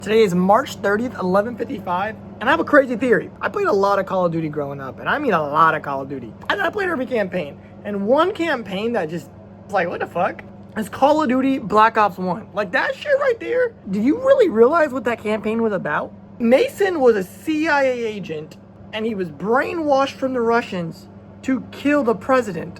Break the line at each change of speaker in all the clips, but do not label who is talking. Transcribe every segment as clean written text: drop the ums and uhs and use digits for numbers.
Today is March 30th, 11:55, and I have a crazy theory. I played a lot of Call of Duty growing up, and I mean a lot of Call of Duty. And I played every campaign, and one campaign that just was like, what the fuck? Is Call of Duty Black Ops 1. Like, that shit right there, do you really realize what that campaign was about? Mason was a CIA agent, and he was brainwashed from the Russians to kill the president.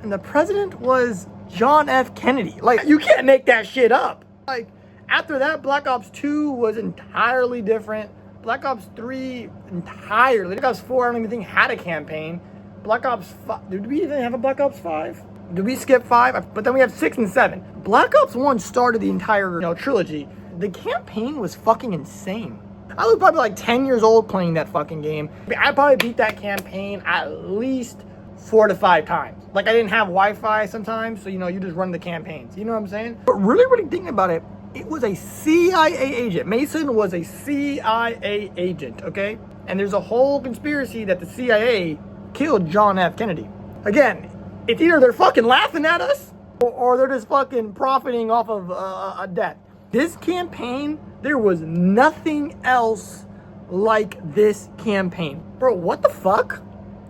And the president was John F. Kennedy. Like, you can't make that shit up. Like, after that, Black Ops 2 was entirely different. Black Ops 3, entirely. Black Ops 4, I don't even think had a campaign. Black Ops 5, did we even have a Black Ops 5? Did we skip 5? But then we have 6 and 7. Black Ops 1 started the entire, trilogy. The campaign was fucking insane. I was probably like 10 years old playing that fucking game. I probably beat that campaign at least 4 to 5 times. Like, I didn't have Wi-Fi sometimes, so, you just run the campaigns. You know what I'm saying? But really thinking about it, it was a CIA agent. Mason was a CIA agent, okay? And there's a whole conspiracy that the CIA killed John F. Kennedy. Again, it's either they're fucking laughing at us or they're just fucking profiting off of a death. This campaign, there was nothing else like this campaign. Bro, what the fuck?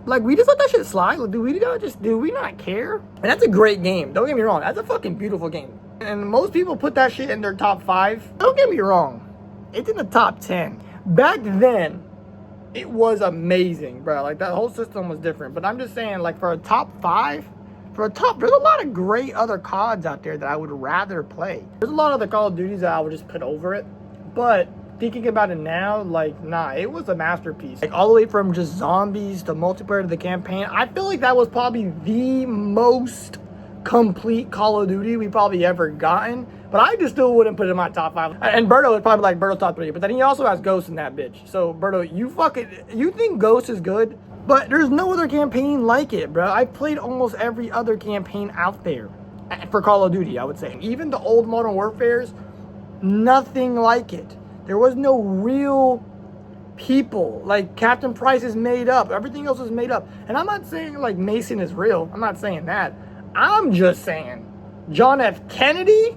Like, we just let that shit slide? Like, do we not care? And that's a great game. Don't get me wrong. That's a fucking beautiful game. And most people put that shit in their top 5. Don't get me wrong. It's in the top 10. Back then, it was amazing, bro. Like, that whole system was different. But I'm just saying, like, for a top 5, there's a lot of great other CODs out there that I would rather play. There's a lot of the Call of Duties that I would just put over it. But thinking about it now, like, nah, it was a masterpiece. Like, all the way from just zombies to multiplayer to the campaign, I feel like that was probably the most complete Call of Duty we probably ever gotten. But I just still wouldn't put it in my top 5. And Berto is probably like Berto's top 3. But then he also has Ghost in that bitch. So, Berto, you think Ghost is good? But there's no other campaign like it, bro. I've played almost every other campaign out there for Call of Duty, I would say. Even the old Modern Warfares, nothing like it. There was no real people. Like, Captain Price is made up. Everything else is made up. And I'm not saying, like, Mason is real. I'm not saying that. I'm just saying John F. Kennedy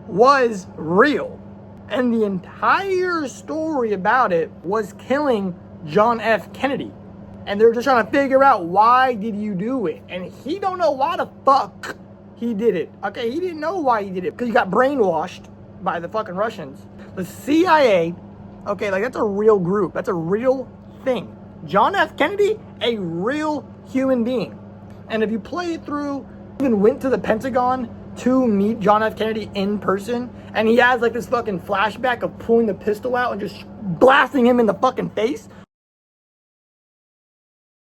was real. And the entire story about it was killing John F. Kennedy. And they're just trying to figure out, why did you do it? And he don't know why the fuck he did it. Okay, he didn't know why he did it. Because he got brainwashed by the fucking Russians. The CIA, okay, like, that's a real group. That's a real thing. John F. Kennedy, a real human being. And if you play it through, even went to the Pentagon to meet John F. Kennedy in person, and he has like this fucking flashback of pulling the pistol out and just blasting him in the fucking face.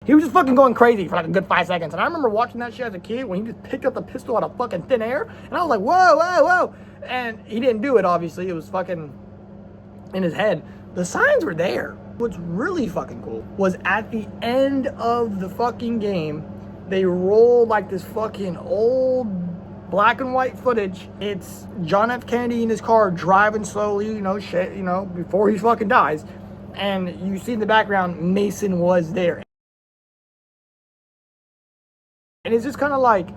He was just fucking going crazy for like a good 5 seconds. And I remember watching that shit as a kid when he just picked up the pistol out of fucking thin air. And I was like, whoa. And he didn't do it, obviously. It was fucking in his head. The signs were there. What's really fucking cool was at the end of the fucking game, they rolled like this fucking old black and white footage. It's John F. Kennedy in his car driving slowly, before he fucking dies. And you see in the background, Mason was there. And it's just kind of like,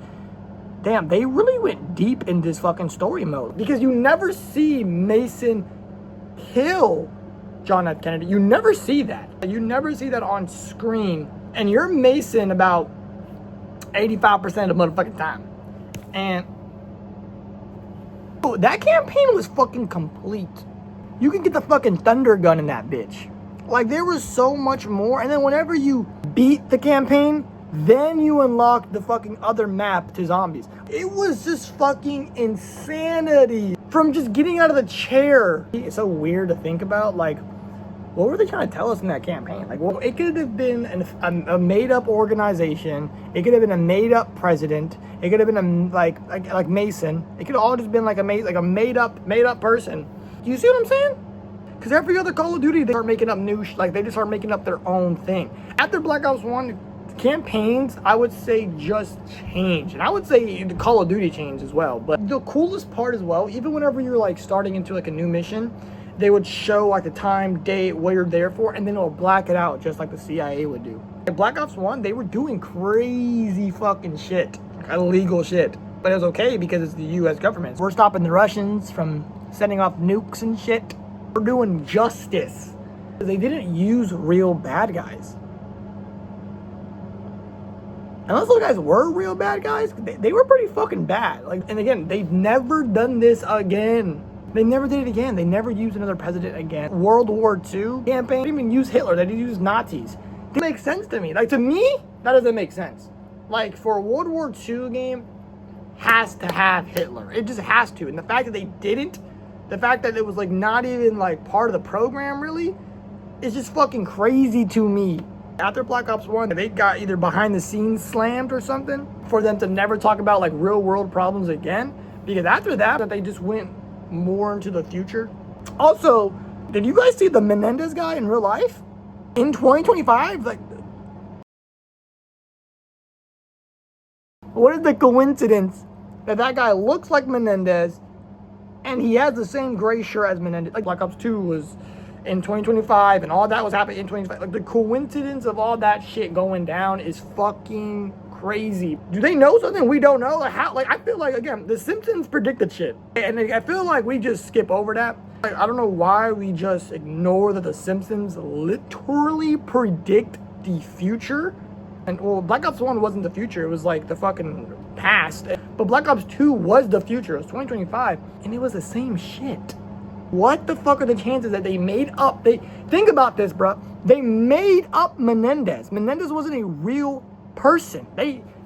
damn, they really went deep in this fucking story mode. Because you never see Mason kill John F. Kennedy. You never see that. You never see that on screen. And you're Mason about 85% of the motherfucking time. And that campaign was fucking complete. You can get the fucking thunder gun in that bitch. Like, there was so much more. And then whenever you beat the campaign, then you unlock the fucking other map to zombies. It was just fucking insanity. From just getting out of the chair. It's so weird to think about. Like, what were they trying to tell us in that campaign? Like, well, it could have been a made-up organization. It could have been a made-up president. It could have been like Mason. It could have all just been like a made-up person. Do you see what I'm saying? Because every other Call of Duty, they start making up they just start making up their own thing. After Black Ops 1, campaigns, I would say, just change. And I would say the Call of Duty changed as well. But the coolest part as well, even whenever you're like starting into like a new mission, they would show like the time, date, what you're there for, and then it'll black it out just like the CIA would do. In Black Ops 1, they were doing crazy fucking shit. Illegal shit. But it was okay because it's the US government. We're stopping the Russians from setting off nukes and shit. for doing justice. They didn't use real bad guys. Unless those guys were real bad guys, they were pretty fucking bad. Like, and again, they've never done this again. They never did it again. They never used another president again. World War II campaign, they didn't even use Hitler. They didn't use Nazis. It doesn't make sense to me. Like, to me, that doesn't make sense. Like, for a World War II game, has to have Hitler. It just has to. And the fact that they didn't, the fact that it was, like, not even, like, part of the program, really, is just fucking crazy to me. After Black Ops 1, they got either behind the scenes slammed or something for them to never talk about, like, real world problems again. Because after that, they just went more into the future. Also, did you guys see the Menendez guy in real life? In 2025? Like, what is the coincidence that that guy looks like Menendez and he has the same gray shirt as Menendez? Like, Black Ops 2 was in 2025 and all that was happening in 2025. Like, the coincidence of all that shit going down is fucking crazy. Do they know something we don't know? Like, how? Like, I feel like, again, The Simpsons predicted shit, and I feel like we just skip over that. Like, I don't know why we just ignore that The Simpsons literally predict the future. And, well, Black Ops 1 wasn't the future. It was, like, the fucking past. But Black Ops 2 was the future. It was 2025, and it was the same shit. What the fuck are the chances that they made up? Think about this, bro. They made up Menendez. Menendez wasn't a real person.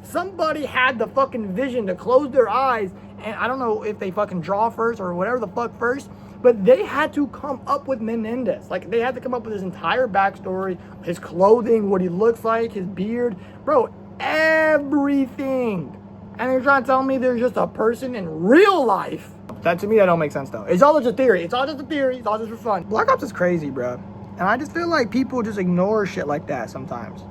Somebody had the fucking vision to close their eyes, and I don't know if they fucking draw first or whatever the fuck first, but they had to come up with Menendez. Like, they had to come up with his entire backstory, his clothing, what he looks like, his beard, bro, everything. And they're trying to tell me there's just a person in real life. That, to me, that don't make sense, though. It's all just a theory. It's all just a theory. It's all just for fun. Black Ops is crazy, bro. And I just feel like people just ignore shit like that sometimes.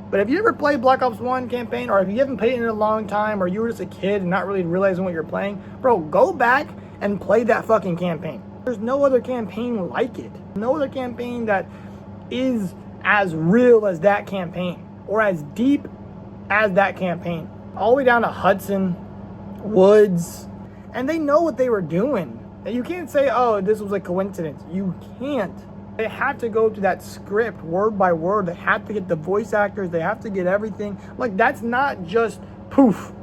But if you ever played Black Ops 1 campaign, or if you haven't played it in a long time, or you were just a kid and not really realizing what you're playing, bro, go back and play that fucking campaign. There's no other campaign like it. No other campaign that is as real as that campaign, or as deep as that campaign. All the way down to Hudson, Woods, and they know what they were doing. And you can't say, oh, this was a coincidence. You can't. They had to go to that script word by word. They have to get the voice actors. They have to get everything. Like, that's not just poof.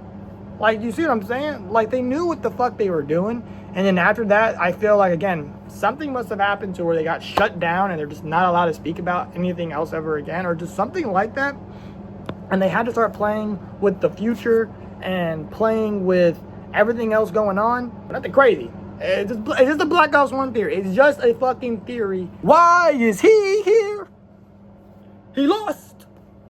Like, you see what I'm saying? Like, they knew what the fuck they were doing. And then after that, I feel like, again, something must have happened to where they got shut down and they're just not allowed to speak about anything else ever again, or just something like that. And they had to start playing with the future and playing with everything else going on. Nothing crazy. It's just a Black Ops 1 theory. It's just a fucking theory. Why is he here? He lost.